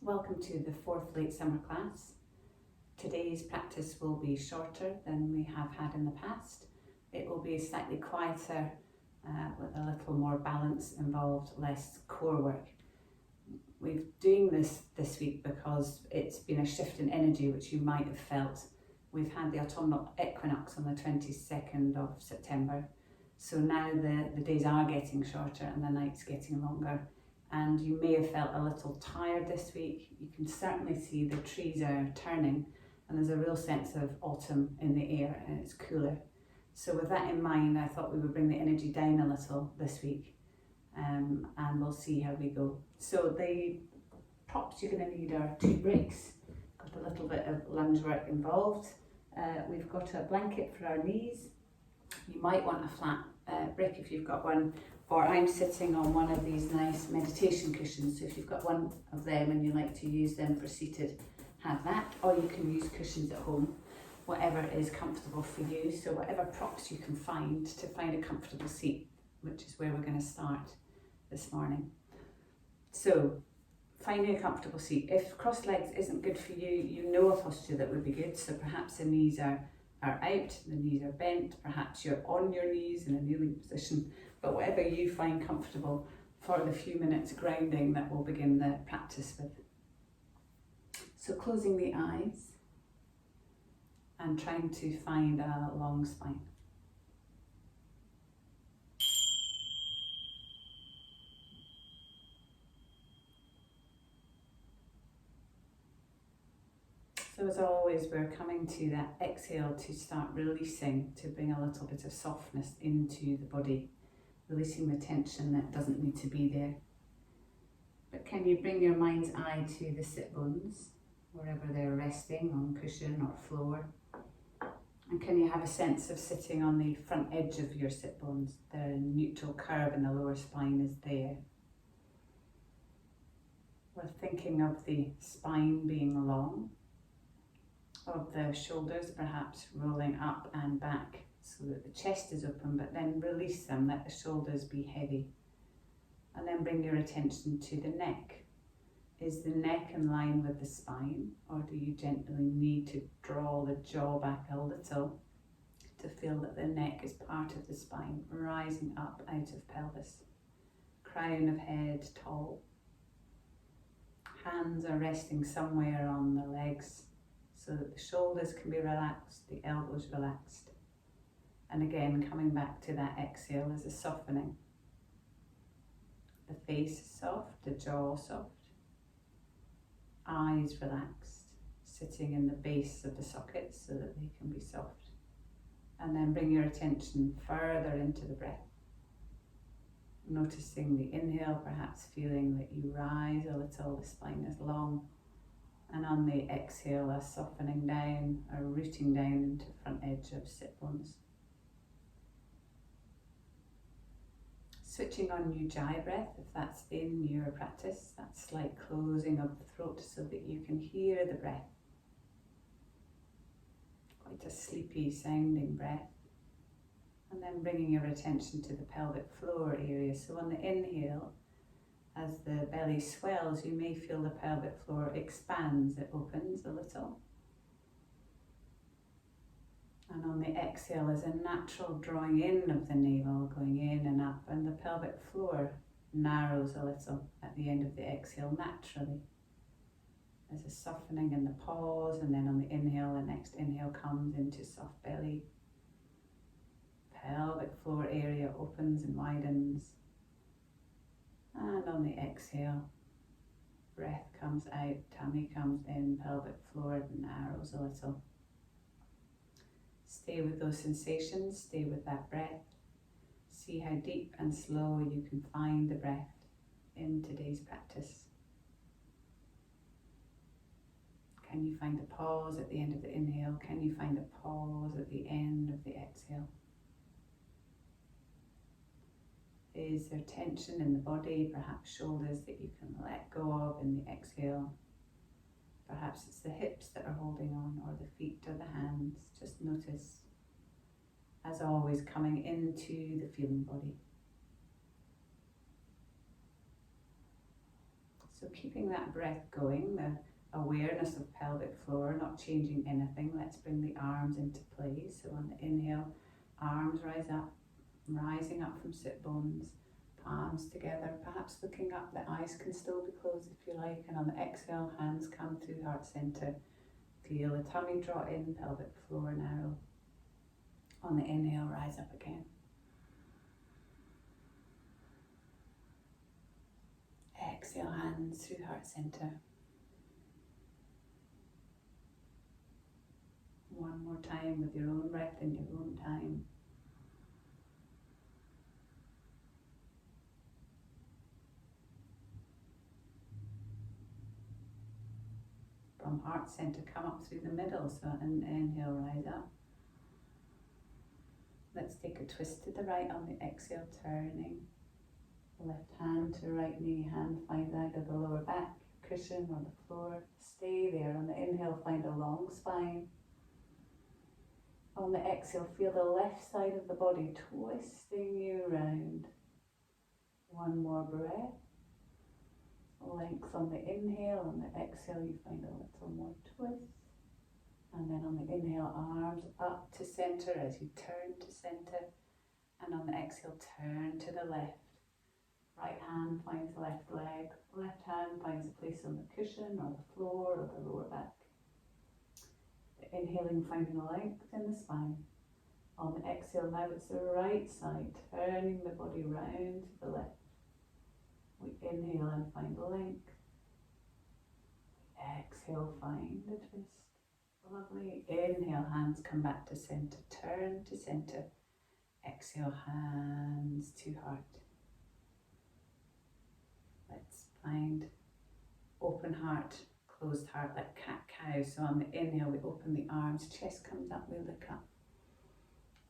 Welcome to the fourth late summer class. Today's practice will be shorter than we have had in the past. It will be slightly quieter with a little more balance involved, less core work. We're doing this week because it's been a shift in energy which you might have felt. We've had the autumnal equinox on the 22nd of September. So now the days are getting shorter and the nights getting longer. And you may have felt a little tired this week. You can certainly see the trees are turning and there's a real sense of autumn in the air and it's cooler. So with that in mind, I thought we would bring the energy down a little this week and we'll see how we go. So the props you're going to need are 2 bricks, got a little bit of lunge work involved. We've got a blanket for our knees. You might want a flat brick if you've got one, or I'm sitting on one of these nice meditation cushions, so if you've got one of them and you like to use them for seated, have that, or you can use cushions at home, whatever is comfortable for you. So whatever props you can find to find a comfortable seat, which is where we're going to start this morning. So finding a comfortable seat. If crossed legs isn't good for you, you know a posture that would be good. So perhaps the knees are out, the knees are bent, perhaps you're on your knees in a kneeling position, but whatever you find comfortable for the few minutes grounding that we'll begin the practice with. So closing the eyes and trying to find a long spine. So as always, we're coming to that exhale to start releasing, to bring a little bit of softness into the body, releasing the tension that doesn't need to be there. But can you bring your mind's eye to the sit bones, wherever they're resting, on cushion or floor? And can you have a sense of sitting on the front edge of your sit bones? The neutral curve in the lower spine is there. We're thinking of the spine being long, of the shoulders perhaps rolling up and back so that the chest is open, but then release them, let the shoulders be heavy. And then bring your attention to the neck. Is the neck in line with the spine, or do you gently need to draw the jaw back a little to feel that the neck is part of the spine, rising up out of pelvis? Crown of head tall. Hands are resting somewhere on the legs, so that the shoulders can be relaxed, the elbows relaxed. And again, coming back to that exhale is a softening. The face is soft, the jaw soft. Eyes relaxed, sitting in the base of the sockets so that they can be soft. And then bring your attention further into the breath. Noticing the inhale, perhaps feeling that you rise a little, the spine is long. And on the exhale, a softening down, a rooting down into the front edge of sit bones. Switching on Ujjayi breath, if that's in your practice, that slight closing of the throat so that you can hear the breath. Quite a sleepy sounding breath. And then bringing your attention to the pelvic floor area. So on the inhale, as the belly swells, you may feel the pelvic floor expands, it opens a little. And on the exhale is a natural drawing in of the navel, going in and up, and the pelvic floor narrows a little at the end of the exhale naturally. There's a softening in the pause, and then on the inhale, the next inhale comes into soft belly. Pelvic floor area opens and widens. And on the exhale, breath comes out, tummy comes in, pelvic floor narrows a little. Stay with those sensations, stay with that breath. See how deep and slow you can find the breath in today's practice. Can you find a pause at the end of the inhale? Can you find a pause at the end of the exhale? Is there tension in the body, perhaps shoulders that you can let go of in the exhale? Perhaps it's the hips that are holding on, or the feet or the hands. Just notice, as always, coming into the feeling body. So keeping that breath going, the awareness of pelvic floor, not changing anything. Let's bring the arms into play. So on the inhale, arms rise up, rising up from sit bones, palms together, perhaps looking up, the eyes can still be closed if you like, and on the exhale, hands come through heart center. Feel the tummy draw in, pelvic floor narrow. On the inhale, rise up again. Exhale, hands through heart center. One more time with your own breath in your own time. From heart center, come up through the middle, so an inhale, rise up. Let's take a twist to the right on the exhale, turning. Left hand to right knee, hand find either the lower back, cushion or the floor. Stay there. On the inhale, find a long spine. On the exhale, feel the left side of the body twisting you around. One more breath. Length on the inhale, on the exhale you find a little more twist. And then on the inhale, arms up to center as you turn to center. And on the exhale, turn to the left. Right hand finds the left leg, left hand finds a place on the cushion or the floor or the lower back. Inhaling, finding length in the spine. On the exhale, now it's the right side, turning the body round to the left. We inhale and find length. Exhale, find a twist. Lovely. Inhale, hands come back to center, turn to center. Exhale, hands to heart. Let's find open heart, closed heart like cat-cow. So on the inhale, we open the arms, chest comes up, we look up.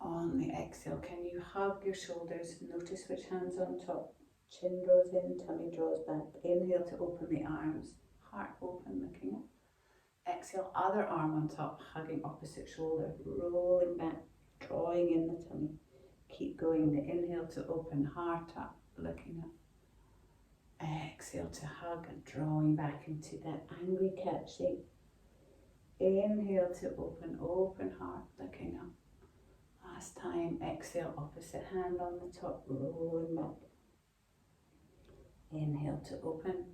On the exhale, can you hug your shoulders? Notice which hand's on top. Chin draws in, tummy draws back. Inhale to open the arms, heart open, looking up. Exhale, other arm on top, hugging opposite shoulder, rolling back, drawing in the tummy. Keep going. The inhale to open, heart up, looking up. Exhale to hug and drawing back into that angry cat shape. Inhale to open, open heart, looking up. Last time, exhale, opposite hand on the top, rolling back. Inhale to open.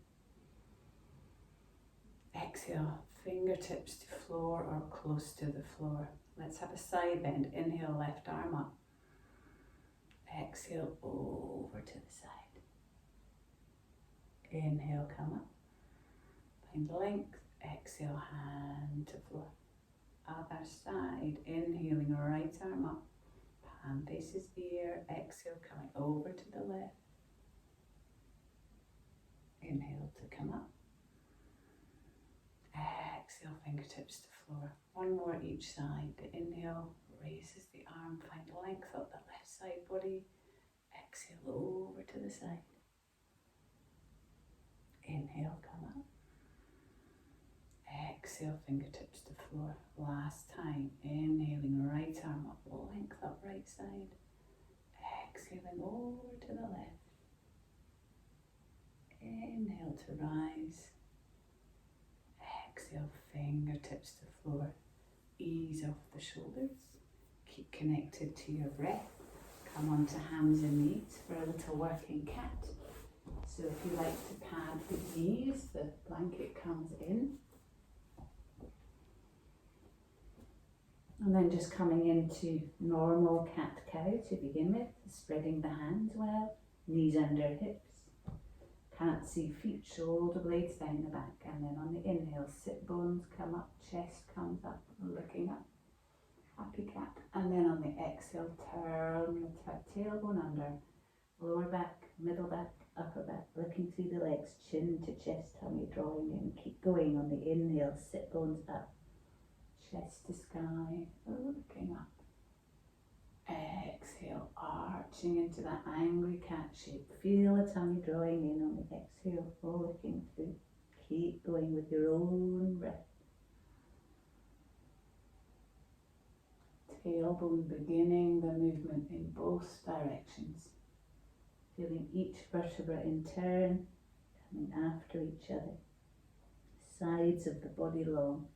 Exhale, fingertips to floor or close to the floor. Let's have a side bend. Inhale, left arm up. Exhale, over to the side. Inhale, come up. Find length. Exhale, hand to floor. Other side. Inhaling, right arm up. Palm faces the air. Exhale, coming over to the left. Inhale to come up. Exhale, fingertips to floor. One more each side. The inhale raises the arm, find length up the left side body. Exhale, over to the side. Inhale, come up. Exhale, fingertips to floor. Last time. Inhaling, right arm up, length up right side. Exhaling, over to the left. Inhale to rise. Exhale, fingertips to floor. Ease off the shoulders. Keep connected to your breath. Come onto hands and knees for a little working cat. So if you like to pad the knees, the blanket comes in. And then just coming into normal cat-cow to begin with, spreading the hands well, knees under hips. Can't see feet, shoulder blades down the back. And then on the inhale, sit bones come up, chest comes up, looking up. Happy cat. And then on the exhale, turn the tailbone under, lower back, middle back, upper back, looking through the legs, chin to chest, tummy drawing in. Keep going on the inhale, sit bones up, chest to sky, looking up. Exhale, arching into that angry cat shape. Feel the tummy drawing in on the exhale, looking through. Keep going with your own breath. Tailbone beginning the movement in both directions. Feeling each vertebra in turn coming after each other, sides of the body long.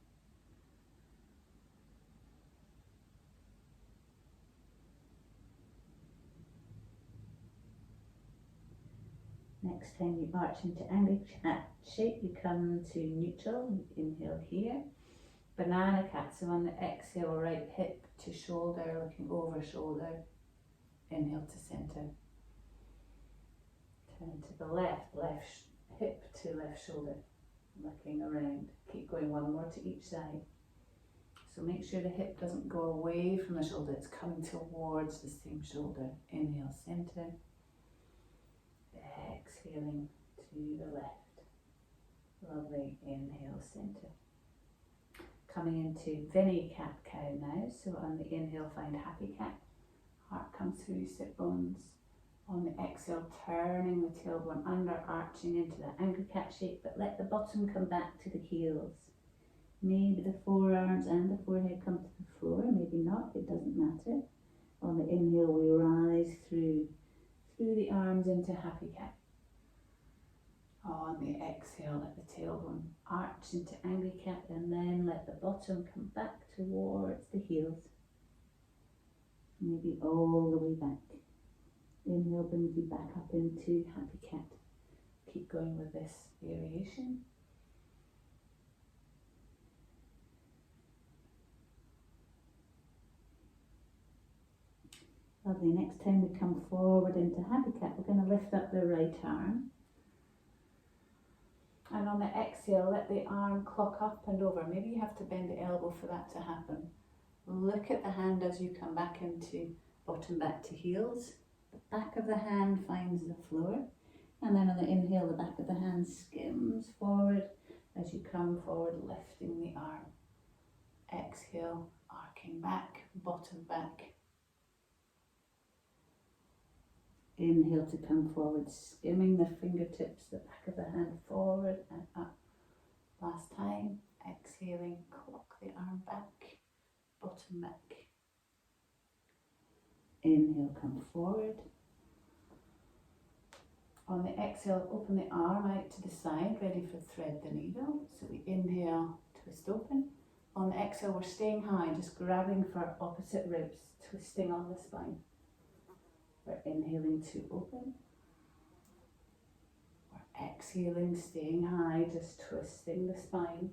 Next time you arch into angry cat shape, you come to neutral, inhale here. Banana cat, so on the exhale, right hip to shoulder, looking over shoulder, inhale to center. Turn to the left, left hip to left shoulder, looking around. Keep going, one more to each side. So make sure the hip doesn't go away from the shoulder, it's coming towards the same shoulder. Inhale, center. Exhaling to the left. Lovely, inhale, center. Coming into Vinny cat cow now, so on the inhale find happy cat. Heart comes through, sit bones. On the exhale, turning the tailbone under, arching into that angry cat shape, but let the bottom come back to the heels. Maybe the forearms and the forehead come to the floor, maybe not, it doesn't matter. On the inhale, we rise through the arms into happy cat. On the exhale, let the tailbone arch into angry cat, and then let the bottom come back towards the heels. Maybe all the way back. Inhale brings you back up into happy cat. Keep going with this variation. Lovely. Next time we come forward into happy cat, we're going to lift up the right arm. And on the exhale, let the arm clock up and over. Maybe you have to bend the elbow for that to happen. Look at the hand as you come back into bottom back to heels. The back of the hand finds the floor. And then on the inhale, the back of the hand skims forward as you come forward, lifting the arm. Exhale, arcing back, bottom back. Inhale to come forward, skimming the fingertips, the back of the hand forward and up. Last time, exhaling, clock the arm back, bottom back. Inhale, come forward. On the exhale, open the arm out to the side, ready for thread the needle. So we inhale, twist open. On the exhale, we're staying high, just grabbing for opposite ribs, twisting on the spine. We're inhaling to open. We're exhaling, staying high, just twisting the spine.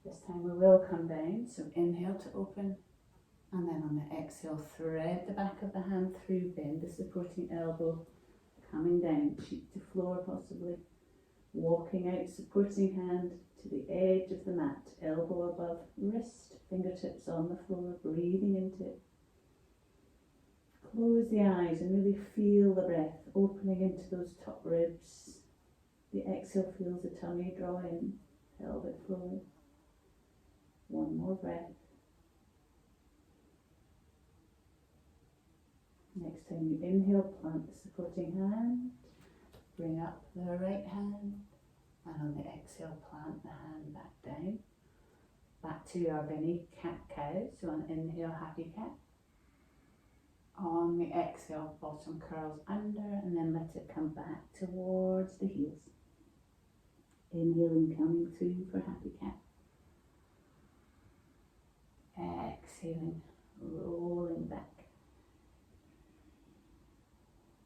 This time we will come down, so inhale to open. And then on the exhale, thread the back of the hand through, bend the supporting elbow, coming down, cheek to floor possibly. Walking out, supporting hand to the edge of the mat, elbow above wrist, fingertips on the floor, breathing into it. Close the eyes and really feel the breath opening into those top ribs. The exhale feels the tummy draw in, pelvic floor. One more breath. Next time you inhale, plant the supporting hand. Bring up the right hand. And on the exhale, plant the hand back down. Back to our Vinny cat cow. So on inhale, happy cat. On the exhale, bottom curls under and then let it come back towards the heels. Inhaling, coming through for happy cat. Exhaling, rolling back.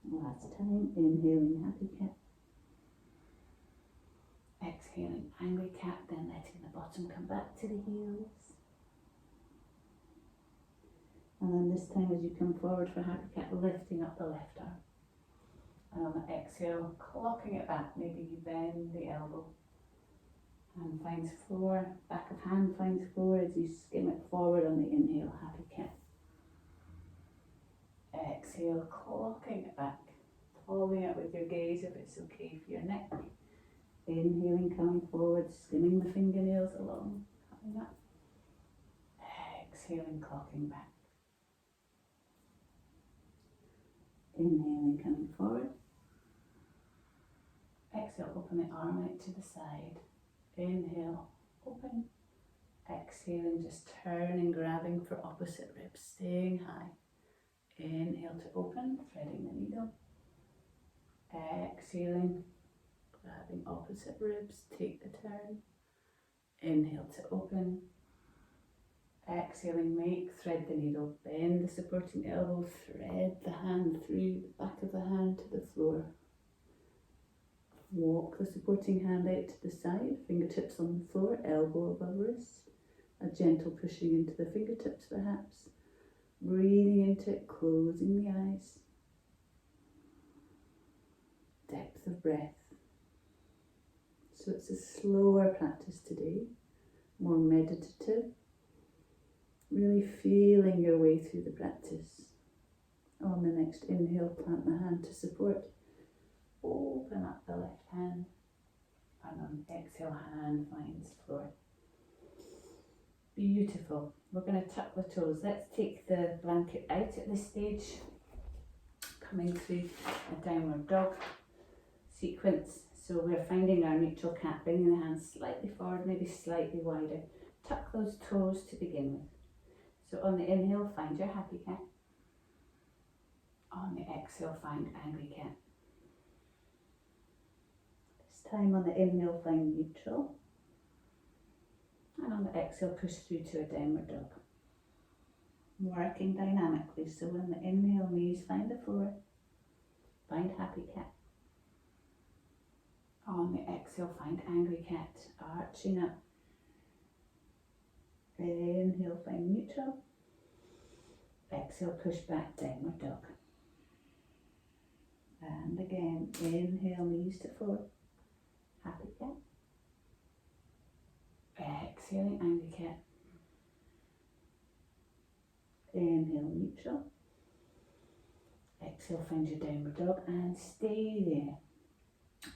Last time, inhaling, happy cat. Exhaling, angry cat, then letting the bottom come back to the heels. And then this time as you come forward for happy cat, lifting up the left arm. And on the exhale, clocking it back, maybe you bend the elbow. Hand finds floor, back of hand finds floor as you skim it forward on the inhale, happy cat. Exhale, clocking it back, holding it with your gaze if it's okay for your neck. Inhaling, coming forward, skimming the fingernails along, coming up. Exhaling, clocking back. Inhaling, coming forward. Exhale, open the arm out to the side. Inhale, open. Exhaling, just turning, grabbing for opposite ribs, staying high. Inhale to open, threading the needle. exhaling, grabbing opposite ribs, take the turn. Inhale to open. Exhaling, thread the needle, bend the supporting elbow, thread the hand through the back of the hand to the floor. Walk the supporting hand out to the side, fingertips on the floor, elbow above wrist. A gentle pushing into the fingertips perhaps. Breathing into it, closing the eyes. Depth of breath. So it's a slower practice today, more meditative. Really feeling your way through the practice. On the next inhale, plant the hand to support. Open up the left hand. And on exhale, hand finds floor. Beautiful. We're going to tuck the toes. Let's take the blanket out at this stage. Coming through a downward dog sequence. So we're finding our neutral cat, bringing the hands slightly forward, maybe slightly wider. Tuck those toes to begin with. So on the inhale, find your happy cat. On the exhale, find angry cat. This time on the inhale, find neutral. And on the exhale, push through to a downward dog. Working dynamically. So on the inhale, knees find the floor. Find happy cat. On the exhale, find angry cat. Arching up. Inhale, find neutral. Exhale, push back, downward dog. And again, inhale, knees to floor. Happy cat. Exhaling, angry cat. Inhale, neutral. Exhale, find your downward dog and stay there.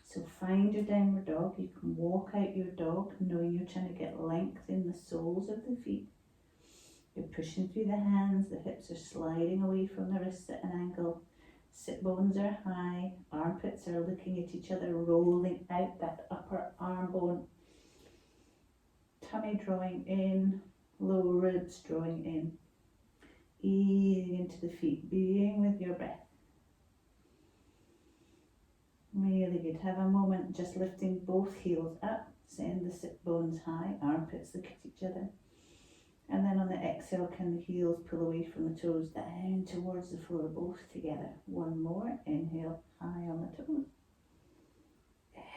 So find your downward dog. You can walk out your dog knowing you're trying to get length in the soles of the feet. You're pushing through the hands, the hips are sliding away from the wrists at an angle. Sit bones are high, armpits are looking at each other, rolling out that upper arm bone. Tummy drawing in, lower ribs drawing in. Easing into the feet, being with your breath. Really good. Have a moment just lifting both heels up. Send the sit bones high, armpits look at each other. And then on the exhale, can the heels pull away from the toes down towards the floor, both together. One more. Inhale, high on the toes.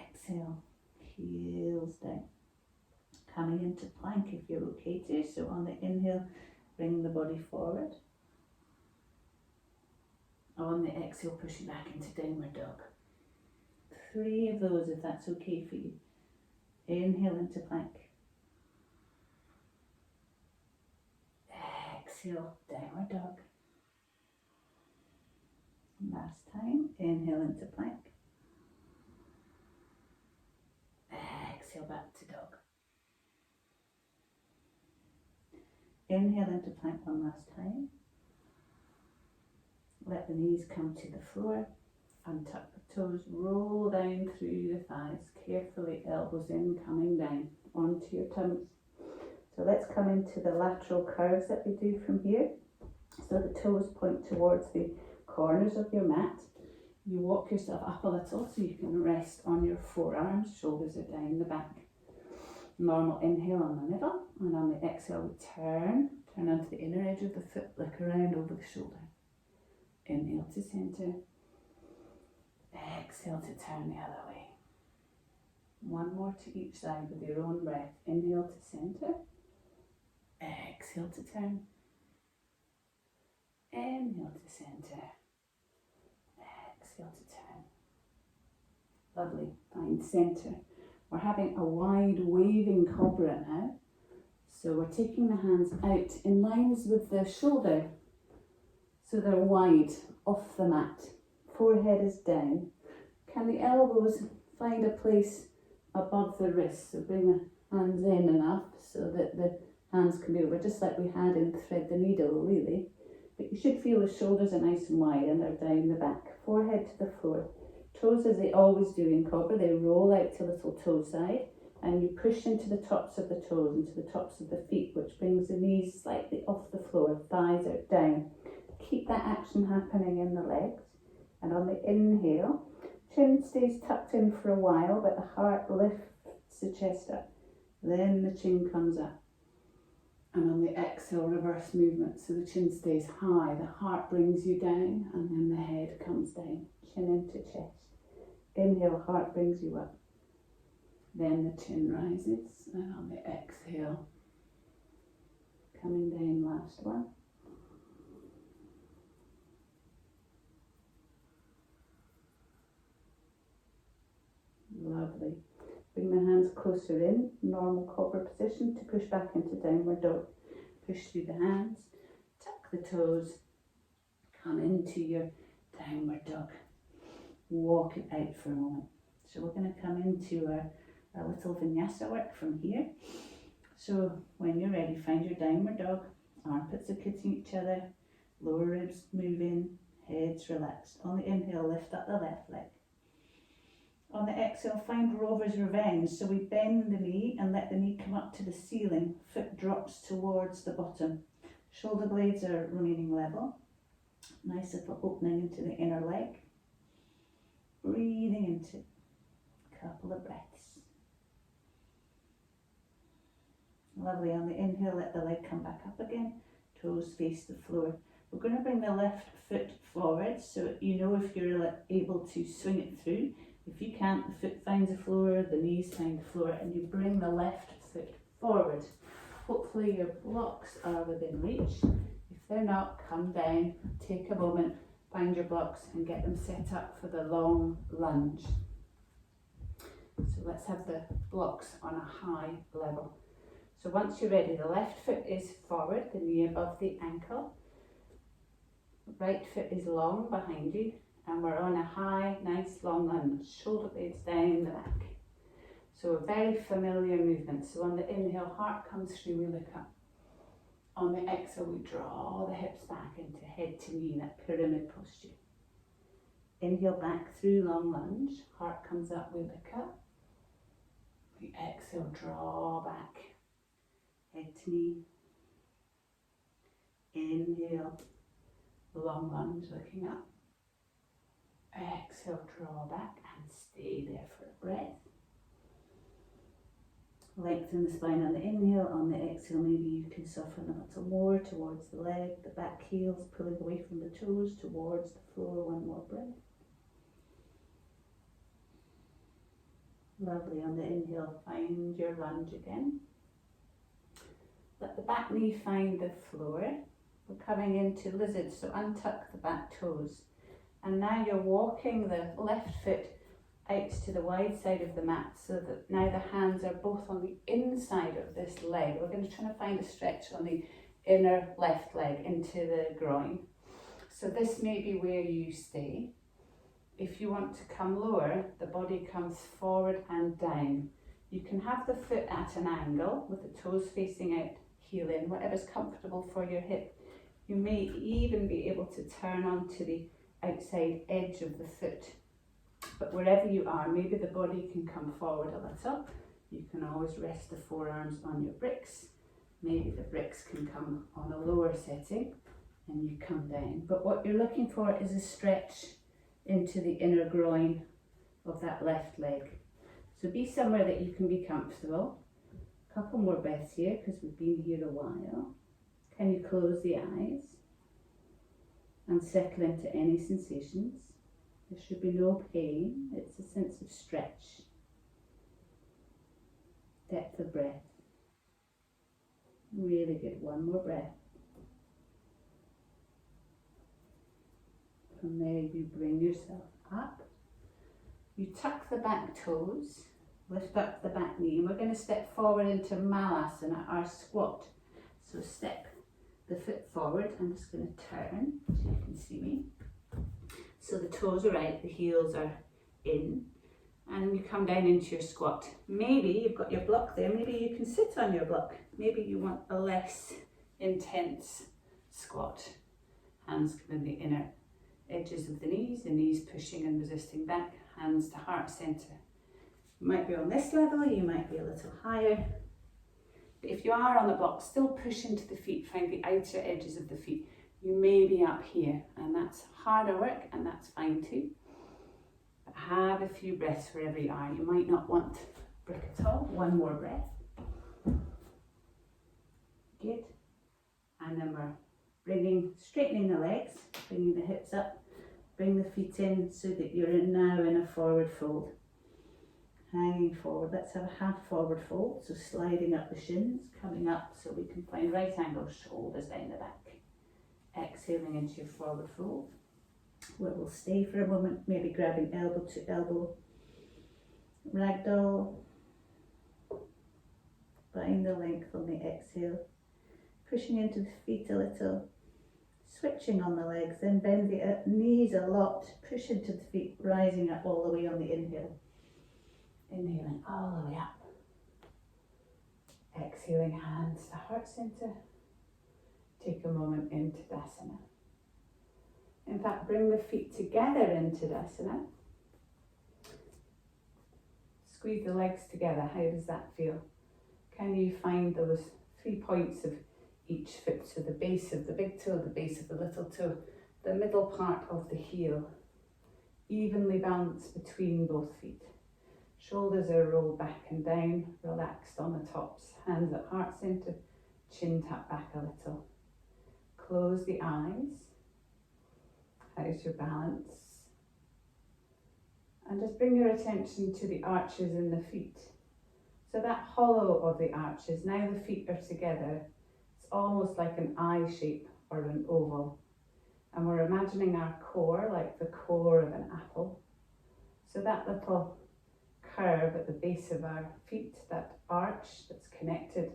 Exhale, heels down. Coming into plank if you're okay to. So on the inhale, bring the body forward. On the exhale, pushing back into downward dog. 3 of those if that's okay for you. Inhale into plank. Exhale, downward dog. Last time, inhale into plank. Exhale back to dog. Inhale into plank one last time. Let the knees come to the floor. Untuck the toes, roll down through the thighs. Carefully, elbows in, coming down onto your tummies. So let's come into the lateral curves that we do from here. So the toes point towards the corners of your mat. You walk yourself up a little so you can rest on your forearms, shoulders are down the back. Normal inhale on the middle, and on the exhale we turn onto the inner edge of the foot, look around over the shoulder. Inhale to centre, exhale to turn the other way. One more to each side with your own breath. Inhale to centre, exhale to turn. Inhale to centre, exhale to turn. Lovely, find centre. We're having a wide waving cobra now. So we're taking the hands out in lines with the shoulder. So they're wide off the mat. Forehead is down. Can the elbows find a place above the wrists? So bring the hands in enough so that the hands can be over, just like we had in thread the needle really. But you should feel the shoulders are nice and wide and they're down the back. Forehead to the floor. Toes, as they always do in cobra, they roll out to little toe side and you push into the tops of the toes, into the tops of the feet, which brings the knees slightly off the floor, thighs are down. Keep that action happening in the legs. And on the inhale, Chin stays tucked in for a while, but the heart lifts the chest up. Then the chin comes up. And on the exhale, reverse movement. So the chin stays high, the heart brings you down, and then the head comes down. Chin into chest. Inhale, heart brings you up. Then the chin rises, and on the exhale, coming down, last one. Lovely. Bring the hands closer in, normal cobra position, to push back into downward dog. Push through the hands, tuck the toes, come into your downward dog. Walk it out for a moment. So we're going to come into our little vinyasa work from here. So when you're ready, find your downward dog. Armpits are kissing each other, lower ribs moving, heads relaxed. On the inhale, lift up the left leg. On the exhale, find Rover's Revenge. So we bend the knee and let the knee come up to the ceiling. Foot drops towards the bottom. Shoulder blades are remaining level. Nice little opening into the inner leg. Breathing into a couple of breaths. Lovely. On the inhale, let the leg come back up again. Toes face the floor. We're going to bring the left foot forward so you know if you're able to swing it through. If you can't, the foot finds the floor, the knees find the floor, and you bring the left foot forward. Hopefully your blocks are within reach. If they're not, come down, take a moment, find your blocks and get them set up for the long lunge. So let's have the blocks on a high level. So once you're ready, the left foot is forward, the knee above the ankle. Right foot is long behind you. And we're on a high, nice long lunge, shoulder blades down the back. So a very familiar movement. So on the inhale, heart comes through, we look up. On the exhale, we draw the hips back into head to knee, that pyramid posture. Inhale back through long lunge, heart comes up, we look up. We exhale, draw back, head to knee. Inhale, long lunge, looking up. Exhale, draw back and stay there for a breath. Lengthen the spine on the inhale, on the exhale maybe you can soften a little more towards the leg, the back heels pulling away from the toes towards the floor. One more breath. Lovely. On the inhale, find your lunge again. Let the back knee find the floor. We're coming into lizard, so untuck the back toes. And now you're walking the left foot out to the wide side of the mat so that now the hands are both on the inside of this leg. We're going to try to find a stretch on the inner left leg into the groin. So this may be where you stay. If you want to come lower, the body comes forward and down. You can have the foot at an angle with the toes facing out, heel in, whatever's comfortable for your hip. You may even be able to turn onto the outside edge of the foot, but wherever you are, maybe the body can come forward a little. You can always rest the forearms on your bricks. Maybe the bricks can come on a lower setting and you come down. But what you're looking for is a stretch into the inner groin of that left leg. So be somewhere that you can be comfortable. A couple more breaths here because we've been here a while. Can you close the eyes? And settle into any sensations. There should be no pain, it's a sense of stretch. Depth of breath. Really good, one more breath. From there you bring yourself up. You tuck the back toes, lift up the back knee, and we're going to step forward into Malasana, our squat. So step the foot forward. I'm just going to turn so you can see me. So the toes are out, the heels are in, and you come down into your squat. Maybe you've got your block there, maybe you can sit on your block. Maybe you want a less intense squat. Hands come in the inner edges of the knees pushing and resisting back, hands to heart center. You might be on this level, you might be a little higher. If you are on the block, still push into the feet, find the outer edges of the feet. You may be up here, and that's harder work, and that's fine too. But have a few breaths wherever you are. You might not want brick at all. One more breath. Good. And then we're straightening the legs, bringing the hips up, bring the feet in so that you're now in a forward fold. Hanging forward, let's have a half forward fold, so sliding up the shins, coming up so we can find right angle shoulders down the back. Exhaling into your forward fold, where we'll stay for a moment, maybe grabbing elbow to elbow. Ragdoll. Find the length on the exhale. Pushing into the feet a little. Switching on the legs, then bend the knees a lot. Push into the feet, rising up all the way on the inhale. Inhaling all the way up. Exhaling, hands to heart center. Take a moment in Tadasana. In fact, bring the feet together in Tadasana. Squeeze the legs together. How does that feel? Can you find those 3 points of each foot? So the base of the big toe, the base of the little toe, the middle part of the heel. Evenly balanced between both feet. Shoulders are rolled back and down, relaxed on the tops. Hands at heart center, chin tap back a little. Close the eyes. How's your balance? And just bring your attention to the arches in the feet. So that hollow of the arches, now the feet are together, it's almost like an eye shape or an oval. And we're imagining our core like the core of an apple. So that little curve at the base of our feet, that arch that's connected,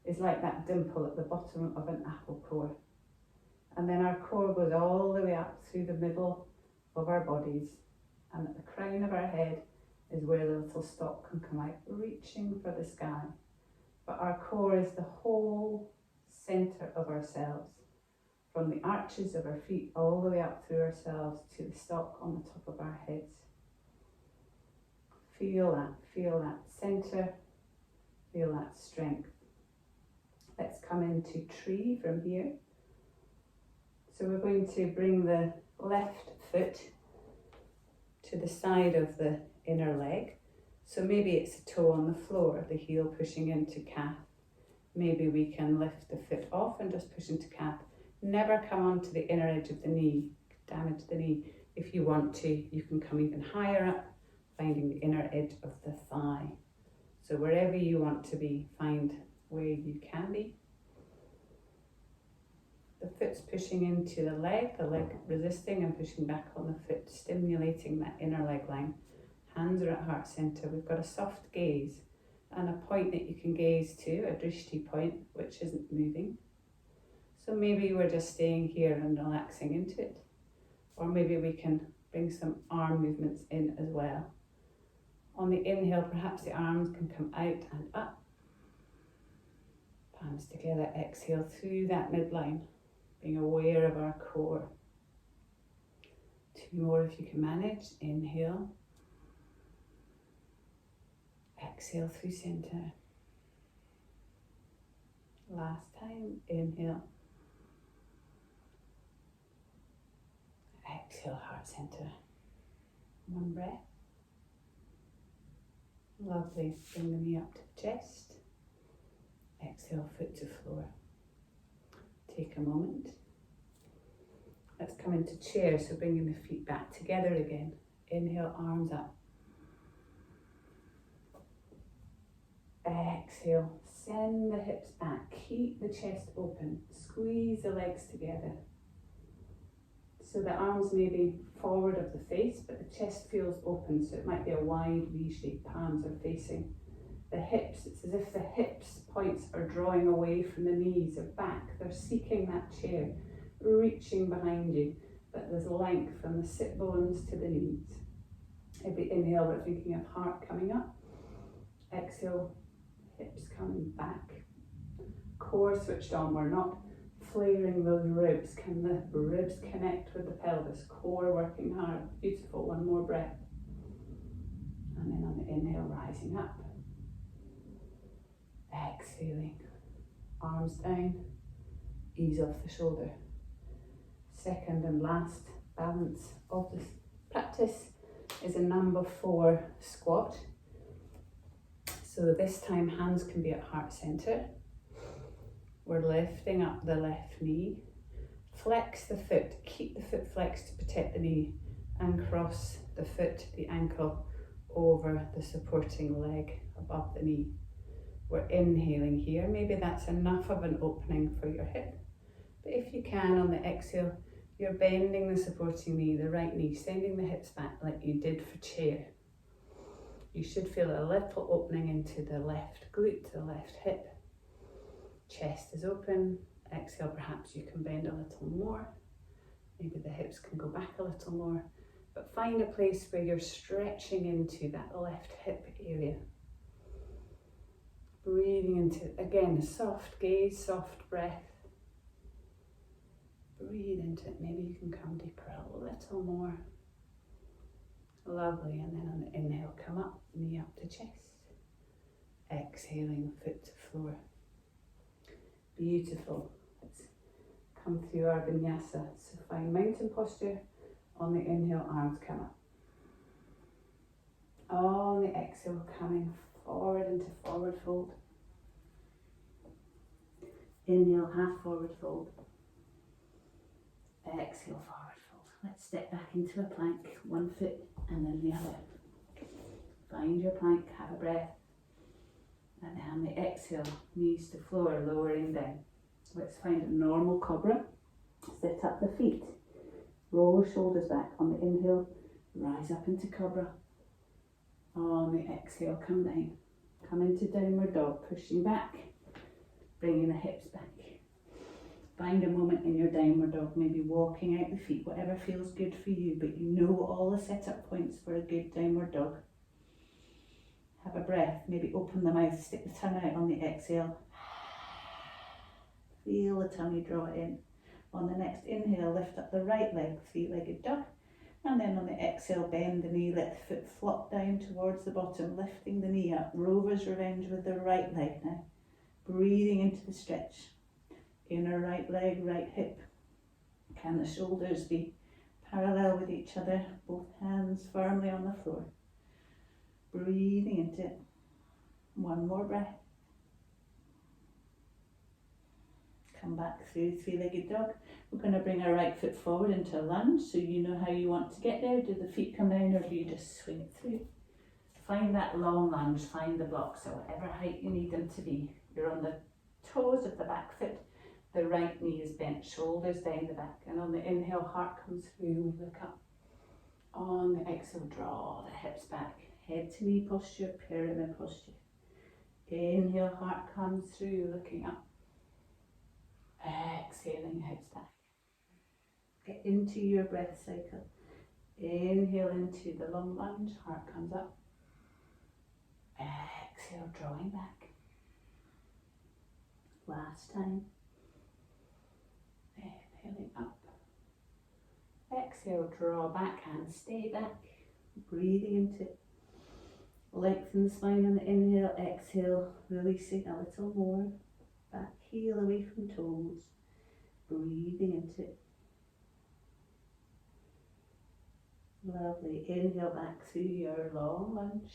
is like that dimple at the bottom of an apple core. And then our core goes all the way up through the middle of our bodies, and at the crown of our head is where the little stalk can come out, reaching for the sky. But our core is the whole centre of ourselves, from the arches of our feet all the way up through ourselves to the stalk on the top of our heads. Feel that centre, feel that strength. Let's come into tree from here. So we're going to bring the left foot to the side of the inner leg. So maybe it's a toe on the floor, the heel pushing into calf. Maybe we can lift the foot off and just push into calf. Never come onto the inner edge of the knee, damage the knee. If you want to, you can come even higher up, finding the inner edge of the thigh. So wherever you want to be, find where you can be. The foot's pushing into the leg resisting and pushing back on the foot, stimulating that inner leg line. Hands are at heart center. We've got a soft gaze and a point that you can gaze to, a drishti point, which isn't moving. So maybe we're just staying here and relaxing into it. Or maybe we can bring some arm movements in as well. On the inhale, perhaps the arms can come out and up. Palms together, exhale through that midline, being aware of our core. 2 more if you can manage. Inhale. Exhale through center. Last time, inhale. Exhale, heart center. 1 breath. Lovely. Bring the knee up to the chest. Exhale, foot to floor. Take a moment. Let's come into chair, so bringing the feet back together again. Inhale, arms up. Exhale, send the hips back. Keep the chest open. Squeeze the legs together. So the arms may be forward of the face, but the chest feels open, so it might be a wide V shape. Palms are facing the hips. It's as if the hips points are drawing away from the knees or back. They're seeking that chair, reaching behind you, but there's length from the sit bones to the knees. Every inhale, we're thinking of heart coming up. Exhale, hips coming back. Core switched on. We're not flaring those ribs. Can the ribs connect with the pelvis? Core working hard. Beautiful. 1 more breath. And then on the inhale, rising up. Exhaling. Arms down. Ease off the shoulder. Second and last balance of this practice is a number 4 squat. So this time hands can be at heart center. We're lifting up the left knee. Flex the foot, keep the foot flexed to protect the knee, and cross the foot, the ankle, over the supporting leg above the knee. We're inhaling here. Maybe that's enough of an opening for your hip. But if you can, on the exhale, you're bending the supporting knee, the right knee, sending the hips back like you did for chair. You should feel a little opening into the left glute, the left hip. Chest is open. Exhale, perhaps you can bend a little more. Maybe the hips can go back a little more. But find a place where you're stretching into that left hip area. Breathing into it. Again, soft gaze, soft breath. Breathe into it. Maybe you can come deeper a little more. Lovely. And then on the inhale, come up, knee up to chest. Exhaling, foot to floor. Beautiful. Let's come through our vinyasa. So find mountain posture. On the inhale, arms come up. On the exhale, coming forward into forward fold. Inhale, half forward fold. Exhale, forward fold. Let's step back into a plank, one foot and then the other. Find your plank, have a breath. And then on the exhale, knees to floor, lowering down. Let's find a normal cobra. Sit up the feet. Roll the shoulders back. On the inhale, rise up into cobra. On the exhale, come down. Come into downward dog, pushing back, bringing the hips back. Find a moment in your downward dog, maybe walking out the feet, whatever feels good for you, but you know all the setup points for a good downward dog. Have a breath, maybe open the mouth, stick the tongue out on the exhale. Feel the tummy draw in. On the next inhale, lift up the right leg, three-legged dog. And then on the exhale, bend the knee, let the foot flop down towards the bottom, lifting the knee up. Rover's revenge with the right leg now. Breathing into the stretch. Inner right leg, right hip. Can the shoulders be parallel with each other? Both hands firmly on the floor. Breathing into it. One more breath. Come back through three-legged dog. We're going to bring our right foot forward into a lunge, so you know how you want to get there. Do the feet come down or do you just swing it through? Find that long lunge, find the blocks at whatever height you need them to be. You're on the toes of the back foot. The right knee is bent, shoulders down the back. And on the inhale, heart comes through, we look up. On the exhale, draw the hips back. Head to knee posture, pyramid posture. Inhale, heart comes through, looking up. Exhaling, hips back. Get into your breath cycle. Inhale into the long lunge, heart comes up. Exhale, drawing back. Last time. Inhaling up. Exhale, draw back and stay back. Breathing into it. Lengthen the spine on the inhale, exhale, releasing a little more. Back heel away from toes. Breathing into it. Lovely. Inhale back through your long lunge.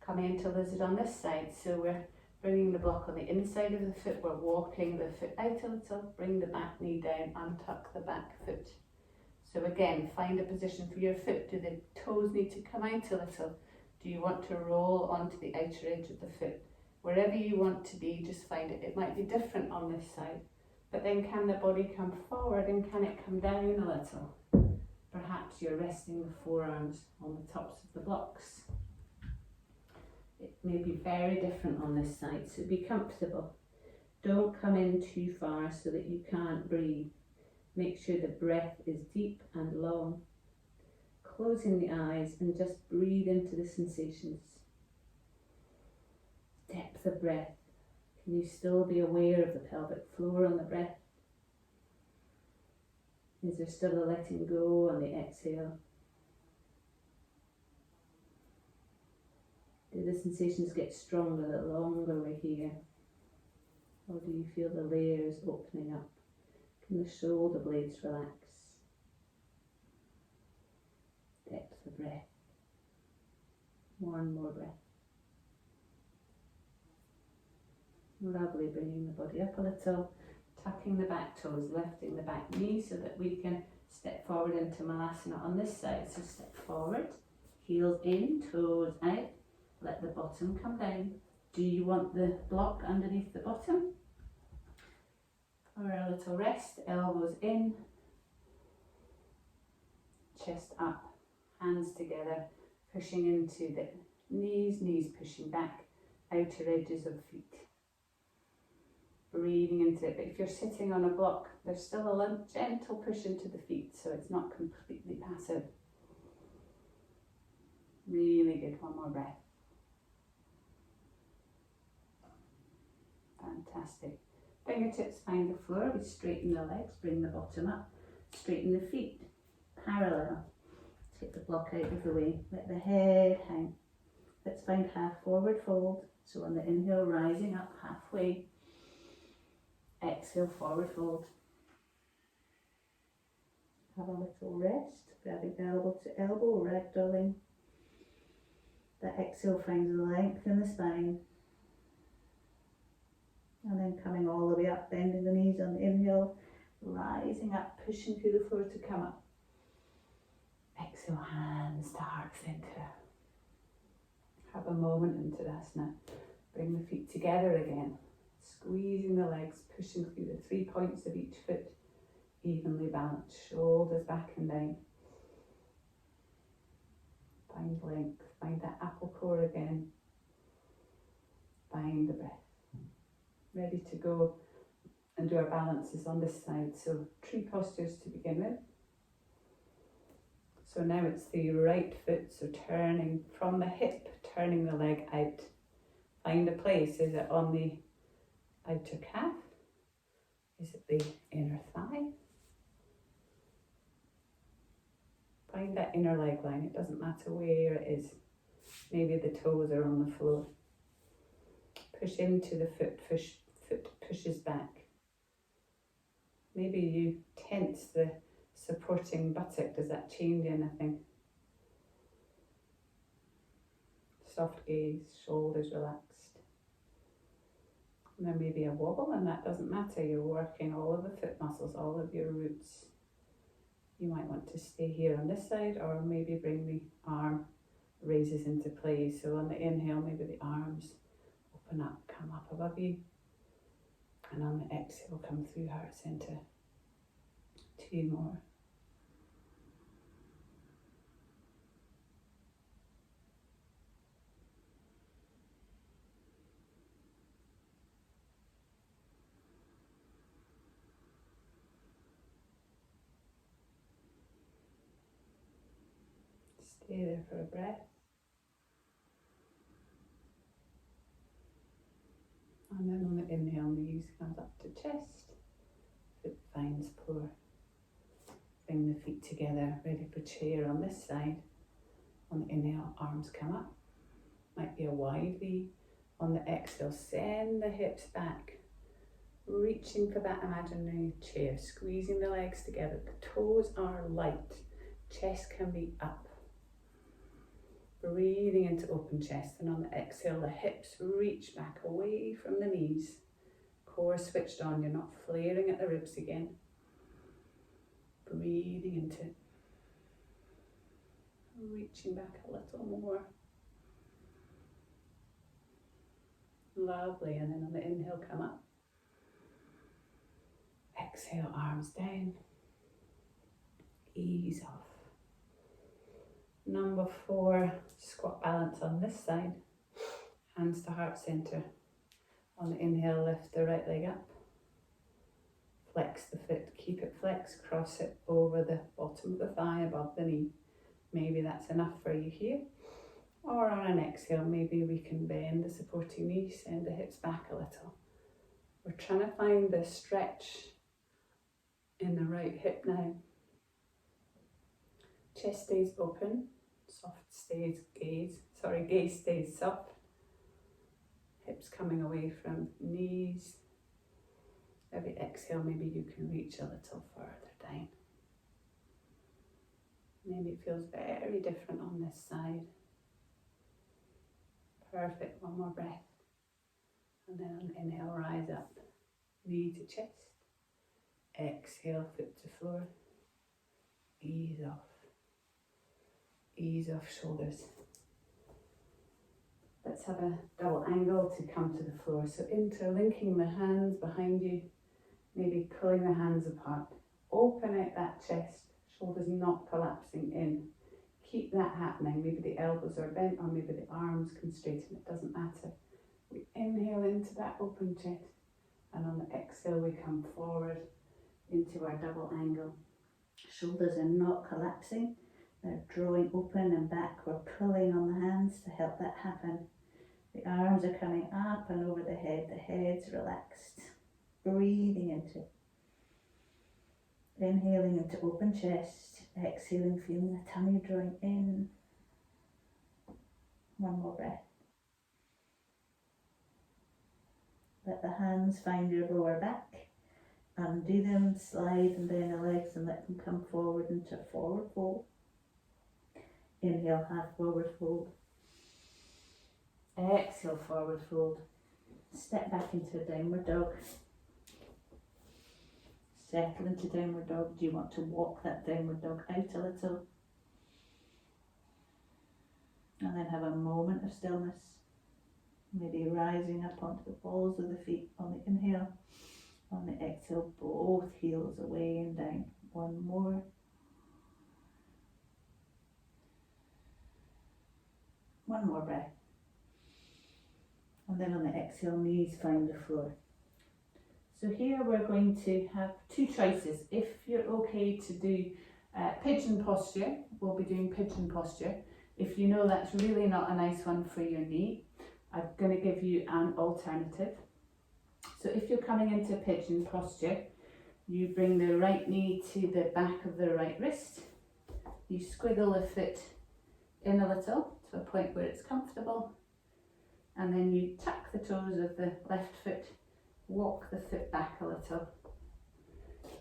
Coming into lizard on this side. So we're bringing the block on the inside of the foot. We're walking the foot out a little. Bring the back knee down. Untuck the back foot. So again, find a position for your foot. Do the toes need to come out a little? Do you want to roll onto the outer edge of the foot? Wherever you want to be, just find it. It might be different on this side. But then can the body come forward and can it come down a little? Perhaps you're resting the forearms on the tops of the blocks. It may be very different on this side, so be comfortable. Don't come in too far so that you can't breathe. Make sure the breath is deep and long. Closing the eyes and just breathe into the sensations. Depth of breath. Can you still be aware of the pelvic floor on the breath? Is there still a letting go on the exhale? Do the sensations get stronger the longer we're here? Or do you feel the layers opening up? Can the shoulder blades relax? Depth of breath. One more breath. Lovely, bringing the body up a little, tucking the back toes, lifting the back knee so that we can step forward into Malasana on this side. So step forward, heels in, toes out, let the bottom come down. Do you want the block underneath the bottom? Or a little rest, elbows in, chest up, hands together, pushing into the knees, knees pushing back, outer edges of feet. Breathing into it, but if you're sitting on a block, there's still a gentle push into the feet, so it's not completely passive. Really good, one more breath. Fantastic. Fingertips find the floor, we straighten the legs, bring the bottom up, straighten the feet, parallel. Take the block out of the way, let the head hang. Let's find half forward fold, so on the inhale, rising up halfway. Exhale, forward fold. Have a little rest, grabbing elbow to elbow, ragdolling. The exhale finds length in the spine. And then coming all the way up, bending the knees on the inhale, rising up, pushing through the floor to come up. Exhale, hands to heart center. Have a moment in Tadasana. Bring the feet together again. Squeezing the legs, pushing through the 3 points of each foot, evenly balanced, shoulders back and down. Find length, find that apple core again. Find the breath. Ready to go and do our balances on this side. So tree postures to begin with. So now it's the right foot, so turning from the hip, turning the leg out. Find a place, is it on the outer calf? Is it the inner thigh? Find that inner leg line, it doesn't matter where it is. Maybe the toes are on the floor. Push into the foot, foot pushes back. Maybe you tense the supporting buttock, does that change anything? Soft gaze, shoulders relaxed. And there may be a wobble, and that doesn't matter. You're working all of the foot muscles, all of your roots. You might want to stay here on this side, or maybe bring the arm raises into play. So on the inhale, maybe the arms open up, come up above you. And on the exhale, come through heart center. 2 more. Stay there for a breath. And then on the inhale, knees comes up to chest. Foot finds floor. Bring the feet together, ready for chair on this side. On the inhale, arms come up. Might be a wide V. On the exhale, send the hips back. Reaching for that imaginary chair, squeezing the legs together. The toes are light. Chest can be up. Breathing into open chest, and on the exhale, the hips reach back away from the knees. Core switched on, you're not flaring at the ribs again. Breathing into it. Reaching back a little more. Lovely, and then on the inhale, come up. Exhale, arms down. Ease off. Number 4, squat balance on this side. Hands to heart center. On the inhale, lift the right leg up. Flex the foot, keep it flexed, cross it over the bottom of the thigh above the knee. Maybe that's enough for you here. Or on an exhale, maybe we can bend the supporting knee, send the hips back a little. We're trying to find the stretch in the right hip now. Chest stays open, gaze stays soft. Hips coming away from knees. Every exhale, maybe you can reach a little further down. Maybe it feels very different on this side. Perfect, one more breath. And then on the inhale, rise up, knee to chest. Exhale, foot to floor. Ease off. Ease off shoulders. Let's have a double angle to come to the floor. So interlinking the hands behind you, maybe pulling the hands apart. Open out that chest, shoulders not collapsing in. Keep that happening. Maybe the elbows are bent or maybe the arms can straighten, it doesn't matter. We inhale into that open chest and on the exhale we come forward into our double angle. Shoulders are not collapsing, they're drawing open and back. We're pulling on the hands to help that happen. The arms are coming up and over the head's relaxed. Breathing into it. Inhaling into open chest, exhaling, feeling the tummy drawing in. One more breath. Let the hands find your lower back. Undo them, slide them down the legs and let them come forward into a forward fold. Inhale, half forward fold. Exhale, forward fold. Step back into a downward dog. Settle into downward dog. Do you want to walk that downward dog out a little? And then have a moment of stillness. Maybe rising up onto the balls of the feet on the inhale. On the exhale, both heels away and down. One more. One more breath. And then on the exhale, knees find the floor. So here we're going to have two choices. If you're okay to do pigeon posture, we'll be doing pigeon posture. If you know that's really not a nice one for your knee, I'm going to give you an alternative. So if you're coming into pigeon posture, you bring the right knee to the back of the right wrist. You squiggle the foot in a little to a point where it's comfortable. And then you tuck the toes of the left foot, walk the foot back a little.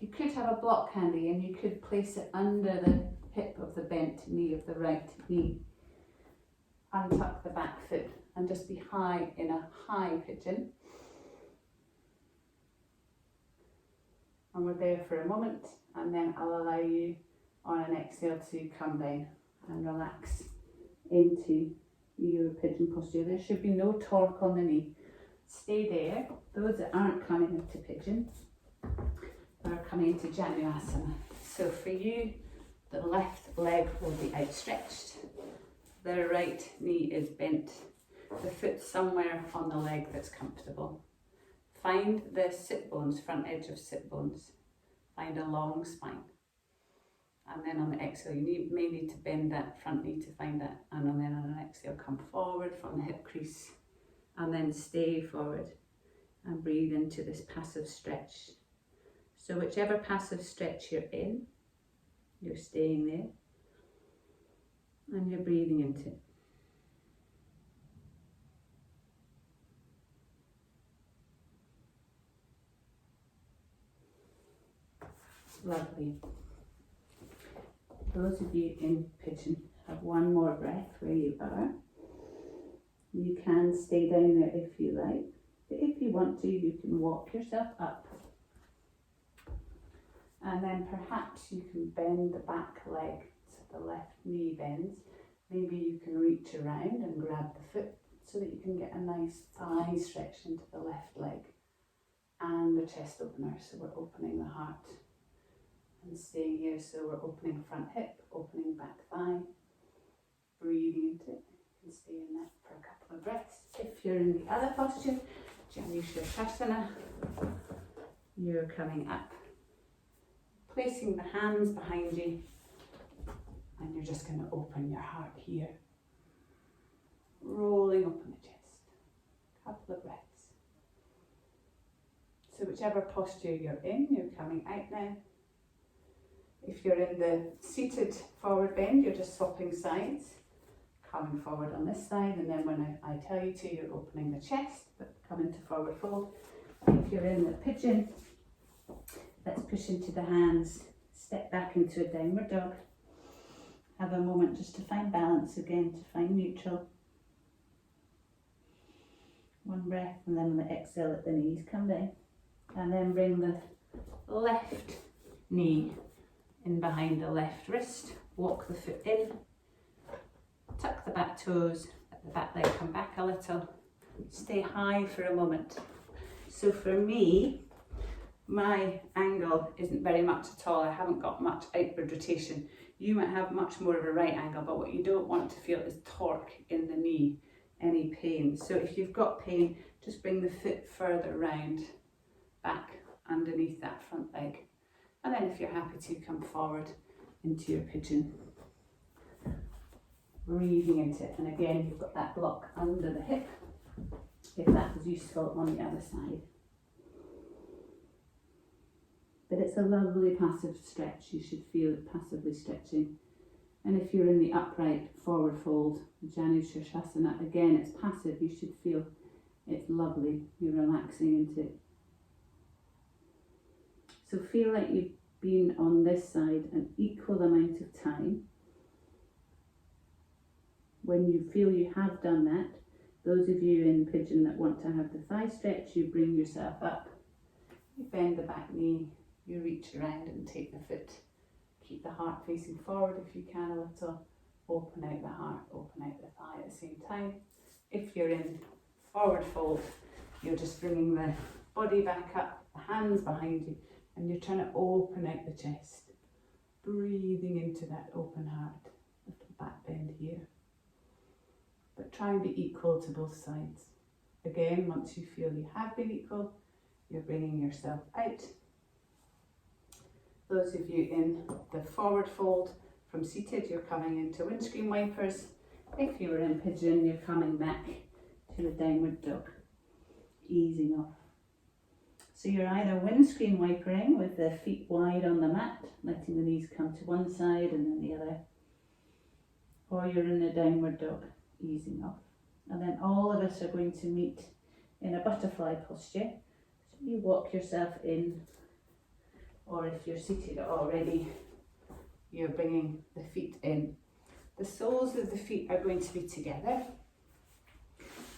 You could have a block handy and you could place it under the hip of the bent knee of the right knee. Untuck the back foot and just be high in a high pigeon. And we're there for a moment and then I'll allow you on an exhale to come down and relax into your pigeon posture. There should be no torque on the knee. Stay there. Those that aren't coming into pigeon are coming into Januyasana. So for you, the left leg will be outstretched. The right knee is bent. The foot somewhere on the leg that's comfortable. Find the sit bones, front edge of sit bones. Find a long spine. And then on the exhale, you may need to bend that front knee to find that. And then on an exhale, come forward from the hip crease. And then stay forward and breathe into this passive stretch. So whichever passive stretch you're in, you're staying there. And you're breathing into it. Lovely. Those of you in pigeon, have one more breath where you are. You can stay down there if you like, but if you want to, you can walk yourself up. And then perhaps you can bend the back leg so the left knee bends. Maybe you can reach around and grab the foot so that you can get a nice thigh stretch into the left leg and the chest opener. So we're opening the heart. And staying here, so we're opening front hip, opening back thigh, breathing into it. You can stay in that for a couple of breaths. If you're in the other posture, Janusharsasana, you're coming up, placing the hands behind you, and you're just going to open your heart here, rolling open the chest. Couple of breaths. So whichever posture you're in, you're coming out now. If you're in the seated forward bend, you're just swapping sides, coming forward on this side, and then when I tell you to, you're opening the chest, but come into forward fold. If you're in the pigeon, let's push into the hands, step back into a downward dog. Have a moment just to find balance again, to find neutral. One breath, and then on the exhale, let the knees come down. And then bring the left knee in behind the left wrist. Walk the foot in. Tuck the back toes. Let the back leg come back a little. Stay high for a moment. So for me, my angle isn't very much at all. I haven't got much outward rotation. You might have much more of a right angle, but what you don't want to feel is torque in the knee, any pain. So if you've got pain, just bring the foot further round, back underneath that front leg. And then if you're happy to, come forward into your pigeon. Breathing into it. And again, you've got that block under the hip, if that was useful on the other side. But it's a lovely passive stretch. You should feel it passively stretching. And if you're in the upright forward fold, Janu Shirshasana, again, it's passive. You should feel it's lovely. You're relaxing into it. So feel like you've been on this side an equal amount of time. When you feel you have done that, those of you in pigeon that want to have the thigh stretch, you bring yourself up. You bend the back knee. You reach around and take the foot. Keep the heart facing forward if you can a little. Open out the heart, open out the thigh at the same time. If you're in forward fold, you're just bringing the body back up, the hands behind you, and you're trying to open out the chest. Breathing into that open heart. Little back bend here. But try and be equal to both sides. Again, once you feel you have been equal, you're bringing yourself out. Those of you in the forward fold from seated, you're coming into windscreen wipers. If you were in pigeon, you're coming back to the downward dog, easing off. So you're either windscreen wipering with the feet wide on the mat, letting the knees come to one side and then the other, or you're in the downward dog, easing off. And then all of us are going to meet in a butterfly posture. So you walk yourself in, or if you're seated already, you're bringing the feet in. The soles of the feet are going to be together.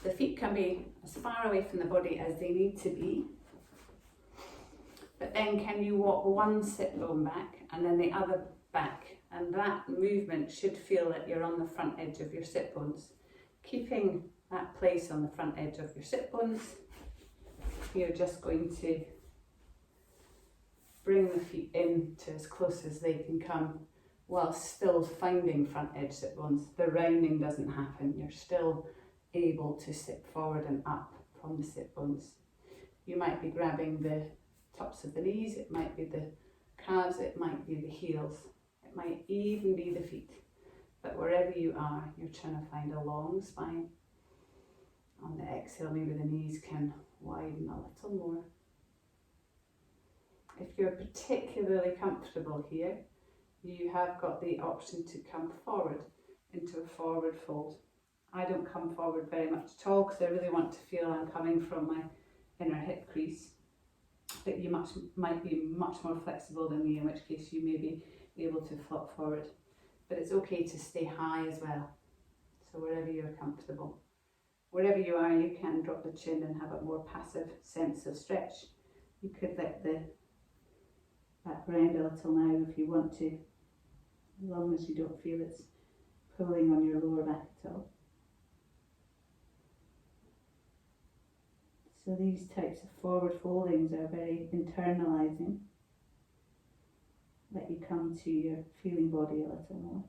The feet can be as far away from the body as they need to be. But then can you walk one sit bone back and then the other back? And that movement should feel that you're on the front edge of your sit bones. Keeping that place on the front edge of your sit bones, you're just going to bring the feet in to as close as they can come while still finding front edge sit bones. The rounding doesn't happen. You're still able to sit forward and up from the sit bones. You might be grabbing the tops of the knees, it might be the calves, it might be the heels, it might even be the feet. But wherever you are, you're trying to find a long spine. On the exhale, maybe the knees can widen a little more. If you're particularly comfortable here, you have got the option to come forward into a forward fold. I don't come forward very much at all because I really want to feel I'm coming from my inner hip crease. But you might be much more flexible than me, in which case you may be able to flop forward. But it's okay to stay high as well. So wherever you're comfortable. Wherever you are, you can drop the chin and have a more passive sense of stretch. You could let the back round a little now if you want to, as long as you don't feel it's pulling on your lower back at all. So these types of forward foldings are very internalizing. Let you come to your feeling body a little more.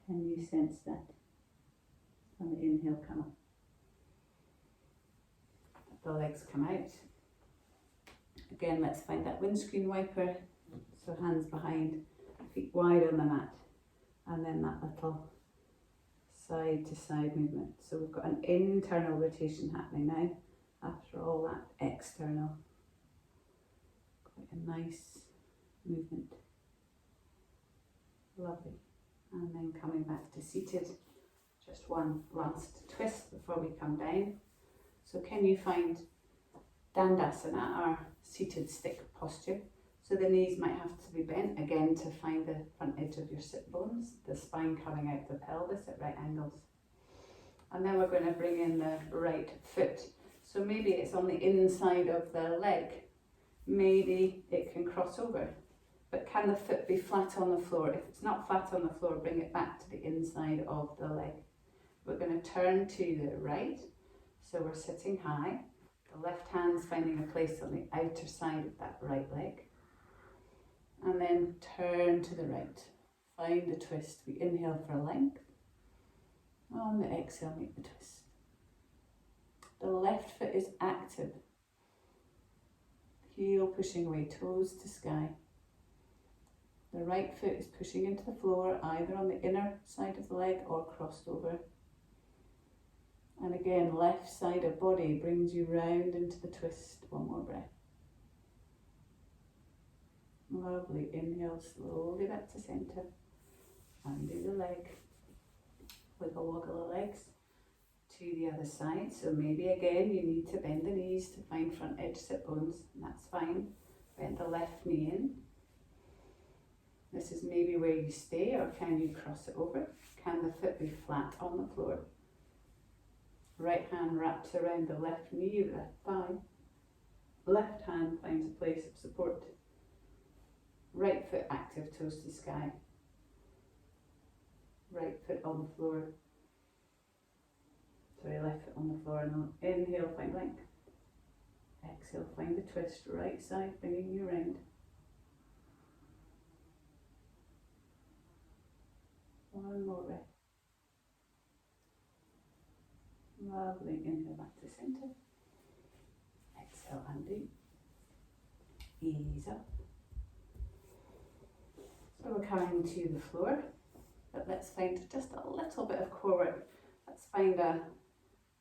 Can you sense that? On the inhale, come up. Let the legs come out. Again, let's find that windscreen wiper. So hands behind, feet wide on the mat. And then that little side to side movement. So we've got an internal rotation happening now, after all that external. Quite a nice movement. Lovely. And then coming back to seated. Just one last twist before we come down. So can you find Dandasana, our seated stick posture? So the knees might have to be bent again to find the front edge of your sit bones, the spine coming out the pelvis at right angles. And then we're going to bring in the right foot. So maybe it's on the inside of the leg. Maybe it can cross over. But can the foot be flat on the floor? If it's not flat on the floor, bring it back to the inside of the leg. We're going to turn to the right. So we're sitting high. The left hand's finding a place on the outer side of that right leg. And then turn to the right. Find the twist. We inhale for length. On the exhale, make the twist. The left foot is active. Heel pushing away, toes to sky. The right foot is pushing into the floor, either on the inner side of the leg or crossed over. And again, left side of body brings you round into the twist. One more breath. Lovely. Inhale slowly back to centre. Undo the leg. Wiggle woggle the legs to the other side. So maybe again you need to bend the knees to find front edge sit bones, and that's fine. Bend the left knee in. This is maybe where you stay, or can you cross it over? Can the foot be flat on the floor? Right hand wraps around the left knee, left thigh. Left hand finds a place of support. Right foot active, toes to sky. Right foot on the floor. Sorry, left foot on the floor. And inhale, find length. Exhale, find the twist. Right side, bringing you round. One more breath. Lovely. Inhale back to centre. Exhale, undo. Ease up. So we're coming to the floor. But let's find just a little bit of core work. Let's find a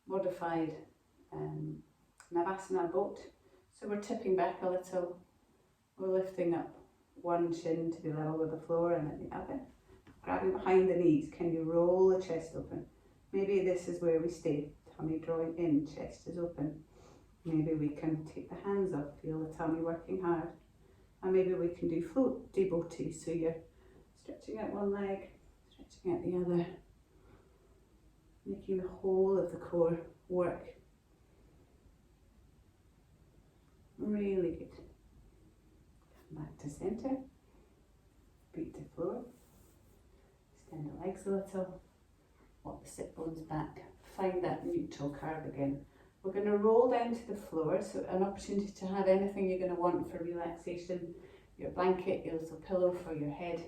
modified Navasana boat. So we're tipping back a little. We're lifting up one shin to be level with the floor and then the other. Grabbing behind the knees. Can you roll the chest open? Maybe this is where we stay. Tummy drawing in, chest is open. Maybe we can take the hands up, feel the tummy working hard. And maybe we can do float devotee. So you're stretching out one leg, stretching out the other, making the whole of the core work. Really good. Come back to centre, feet to floor, extend the legs a little, walk the sit bones back, find that neutral curve again. We're going to roll down to the floor, so an opportunity to have anything you're going to want for relaxation, your blanket, your little pillow for your head.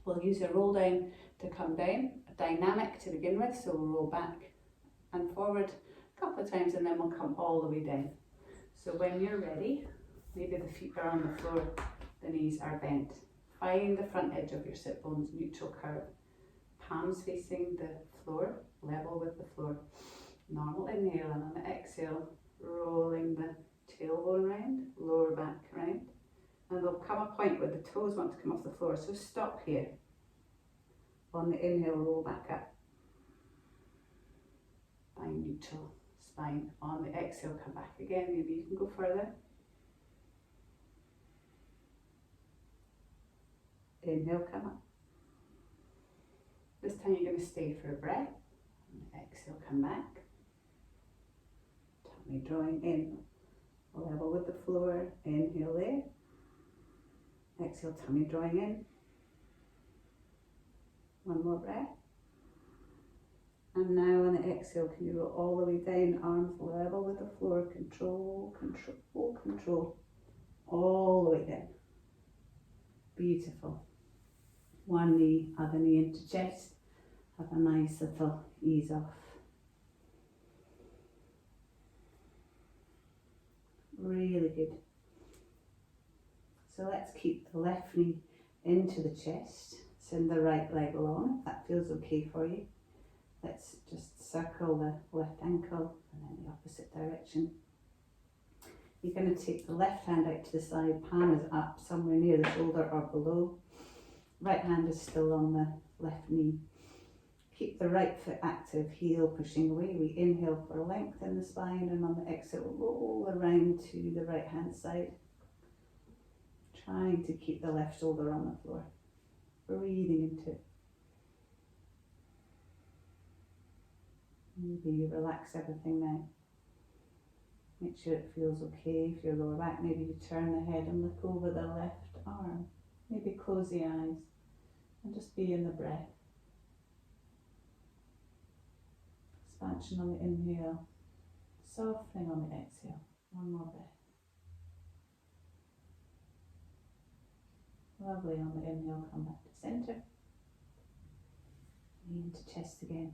We'll use a roll down to come down, a dynamic to begin with, so we'll roll back and forward a couple of times and then we'll come all the way down. So when you're ready, maybe the feet are on the floor, the knees are bent. Find the front edge of your sit bones, neutral curve. Palms facing the floor, level with the floor. Normal inhale, and on the exhale, rolling the tailbone round, lower back round. And there'll come a point where the toes want to come off the floor, so stop here. On the inhale, roll back up. Find neutral spine. On the exhale, come back again. Maybe you can go further. Inhale, come up. This time you're going to stay for a breath. On the exhale, come back. Tummy drawing in, level with the floor. Inhale there. Exhale, tummy drawing in. One more breath. And now on the exhale, can you go all the way down, arms level with the floor. Control, control, control. All the way down. Beautiful. One knee, other knee into chest. Have a nice little ease off. Really good. So let's keep the left knee into the chest. Send the right leg along, if that feels okay for you. Let's just circle the left ankle and then the opposite direction. You're going to take the left hand out to the side, palm is up somewhere near the shoulder or below. Right hand is still on the left knee. Keep the right foot active, heel pushing away. We inhale for length in the spine, and on the exhale, roll around to the right hand side. Trying to keep the left shoulder on the floor. Breathing into it. Maybe you relax everything now. Make sure it feels okay for your lower back. Maybe you turn the head and look over the left arm. Maybe close the eyes and just be in the breath. Expansion on the inhale, softening on the exhale. One more breath. Lovely. On the inhale, come back to centre. Knee into chest again.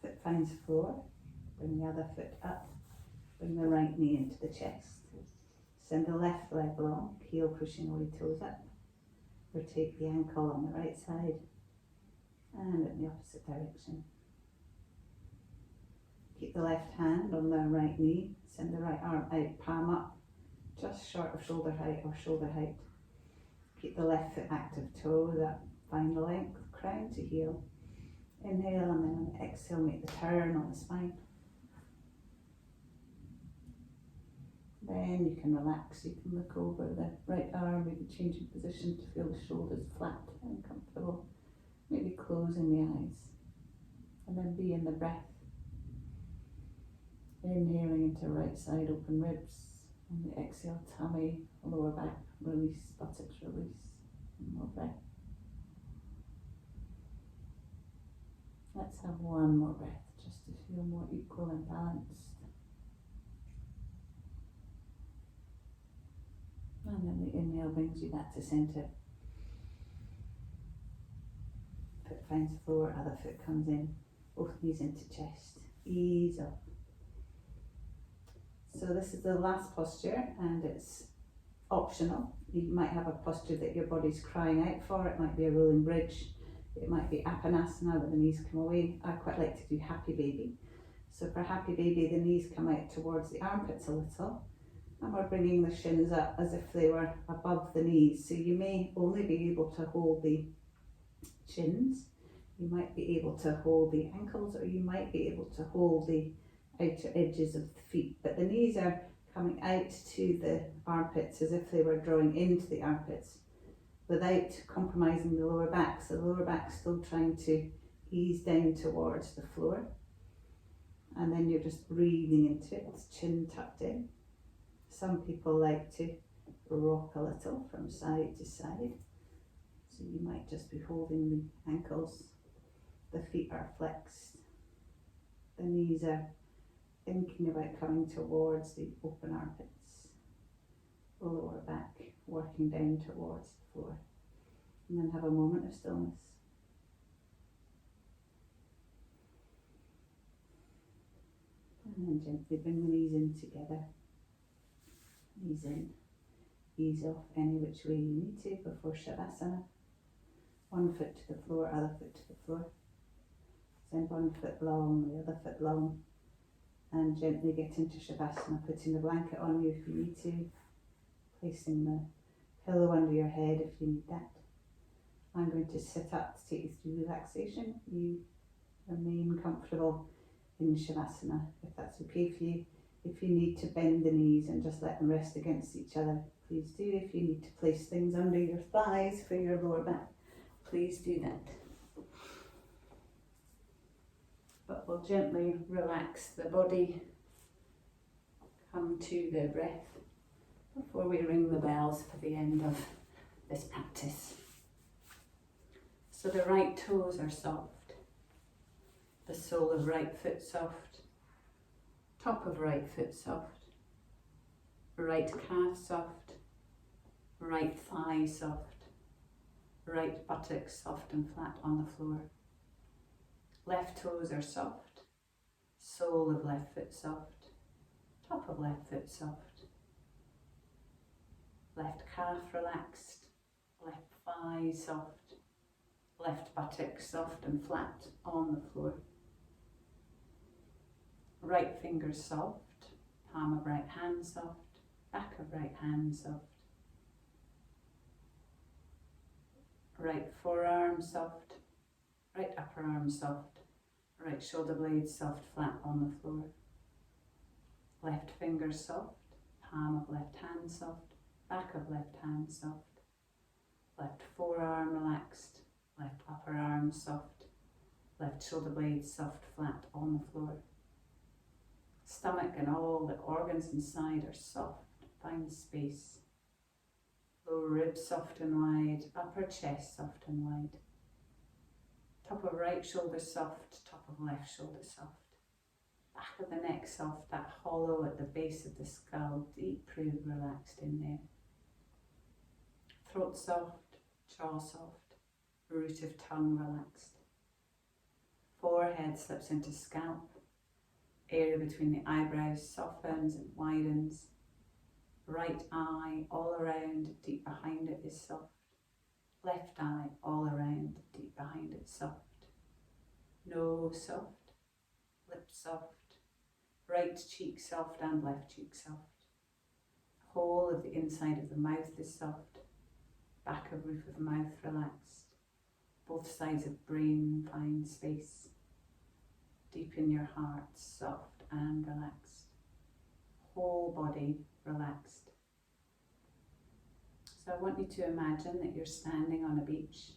Foot finds floor. Bring the other foot up. Bring the right knee into the chest. Send the left leg long, heel pushing away, toes up. Rotate the ankle on the right side and in the opposite direction. Keep the left hand on the right knee. Send the right arm out, palm up, just short of shoulder height or shoulder height. Keep the left foot active, toes up, find the length, crown to heel. Inhale, and then on the exhale, make the turn on the spine. Then you can relax, you can look over the right arm, maybe changing position to feel the shoulders flat and comfortable. Maybe closing the eyes. And then be in the breath. Inhaling into right side, open ribs. On the exhale, tummy, lower back, release, buttocks release. One more breath. Let's have one more breath, just to feel more equal and balanced. And then the inhale brings you back to centre. Foot finds floor, other foot comes in, both knees into chest. Ease up. So this is the last posture, and it's optional. You might have a posture that your body's crying out for. It might be a rolling bridge. It might be Apanasana where the knees come away. I quite like to do Happy Baby. So for Happy Baby, the knees come out towards the armpits a little, and we're bringing the shins up as if they were above the knees. So you may only be able to hold the shins, you might be able to hold the ankles, or you might be able to hold the outer edges of the feet, but the knees are coming out to the armpits as if they were drawing into the armpits without compromising the lower back. So the lower back's still trying to ease down towards the floor, and then you're just breathing into it, chin tucked in. Some people like to rock a little from side to side, so you might just be holding the ankles, the feet are flexed, the knees are thinking about coming towards the open armpits, the lower back working down towards the floor. And then have a moment of stillness. And then gently bring the knees in together. Knees in, ease off any which way you need to before Shavasana. One foot to the floor, other foot to the floor. Send one foot long, the other foot long. And gently get into Shavasana, putting the blanket on you if you need to, placing the pillow under your head if you need that. I'm going to sit up to take you through relaxation. You remain comfortable in Shavasana, if that's okay for you. If you need to bend the knees and just let them rest against each other, please do. If you need to place things under your thighs for your lower back, please do that. But we'll gently relax the body, come to the breath before we ring the bells for the end of this practice. So the right toes are soft, the sole of right foot soft, top of right foot soft, right calf soft, right thigh soft, right buttock soft and flat on the floor. Left toes are soft, sole of left foot soft, top of left foot soft, left calf relaxed, left thigh soft, left buttock soft and flat on the floor. Right fingers soft, palm of right hand soft, back of right hand soft. Right forearm soft, right upper arm soft, right shoulder blade soft, flat on the floor. Left fingers soft, palm of left hand soft, back of left hand soft. Left forearm relaxed, left upper arm soft, Left shoulder blade soft, flat on the floor. Stomach and all the organs inside are soft. Find space. Lower ribs soft and wide. Upper chest soft and wide. Top of right shoulder soft. Top of left shoulder soft. Back of the neck soft. That hollow at the base of the skull. Deep groove relaxed in there. Throat soft. Jaw soft. Root of tongue relaxed. Forehead slips into scalp. Area between the eyebrows softens and widens. Right eye all around, deep behind it is soft. Left eye all around, deep behind it soft. Nose soft. Lips soft. Right cheek soft and left cheek soft. Whole of the inside of the mouth is soft. Back of roof of mouth relaxed. Both sides of brain find space. Deep in your heart, soft and relaxed. Whole body relaxed. So I want you to imagine that you're standing on a beach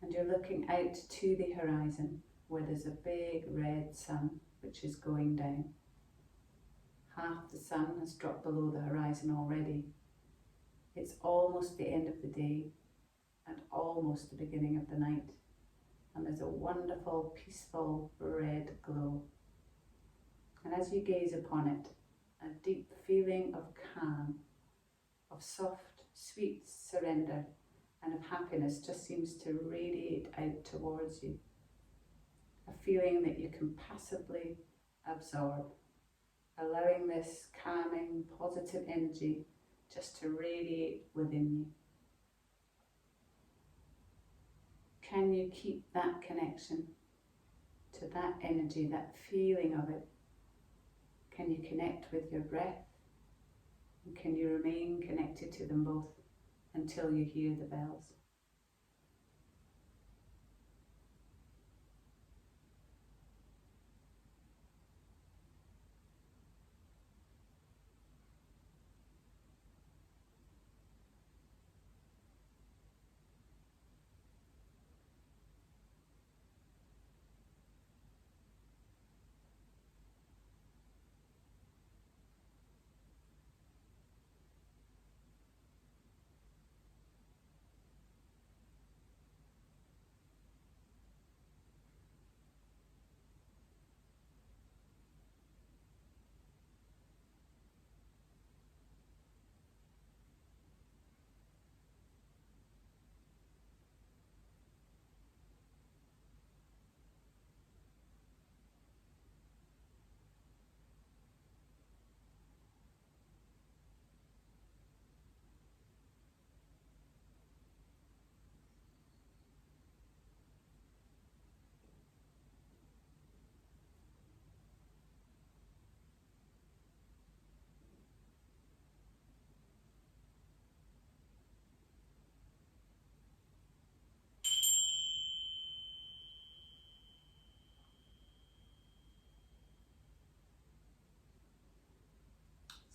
and you're looking out to the horizon where there's a big red sun which is going down. Half the sun has dropped below the horizon already. It's almost the end of the day and almost the beginning of the night. And there's a wonderful, peaceful red glow. And as you gaze upon it, a deep feeling of calm, of soft, sweet surrender, and of happiness just seems to radiate out towards you. A feeling that you can passively absorb, allowing this calming, positive energy just to radiate within you. Can you keep that connection to that energy, that feeling of it? Can you connect with your breath? And can you remain connected to them both until you hear the bells?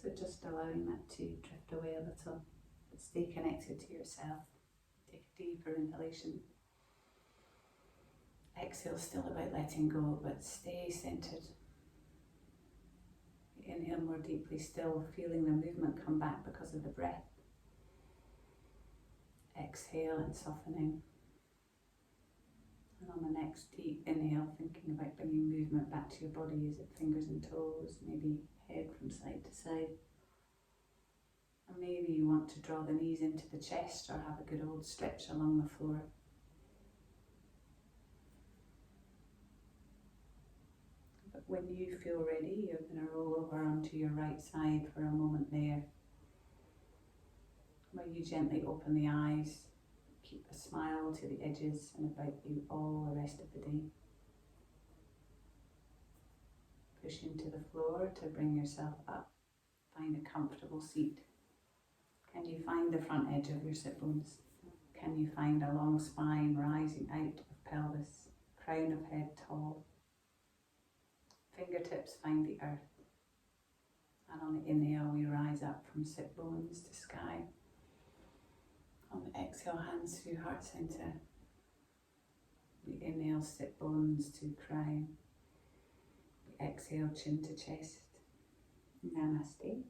So just allowing that to drift away a little, but stay connected to yourself. Take a deeper inhalation. Exhale, still about letting go, but stay centered. Inhale more deeply, still feeling the movement come back because of the breath. Exhale and softening. And on the next deep inhale, thinking about bringing movement back to your body. Is it fingers and toes, maybe head from side to side? And maybe you want to draw the knees into the chest or have a good old stretch along the floor. But when you feel ready, you're going to roll over onto your right side for a moment there, where you gently open the eyes. Keep a smile to the edges and about you all the rest of the day. Push into the floor to bring yourself up. Find a comfortable seat. Can you find the front edge of your sit bones? Can you find a long spine rising out of pelvis, crown of head tall? Fingertips find the earth. And on the inhale, we rise up from sit bones to sky. On the exhale, hands through heart center. We inhale, sit bones to crown. We exhale, chin to chest. Namaste.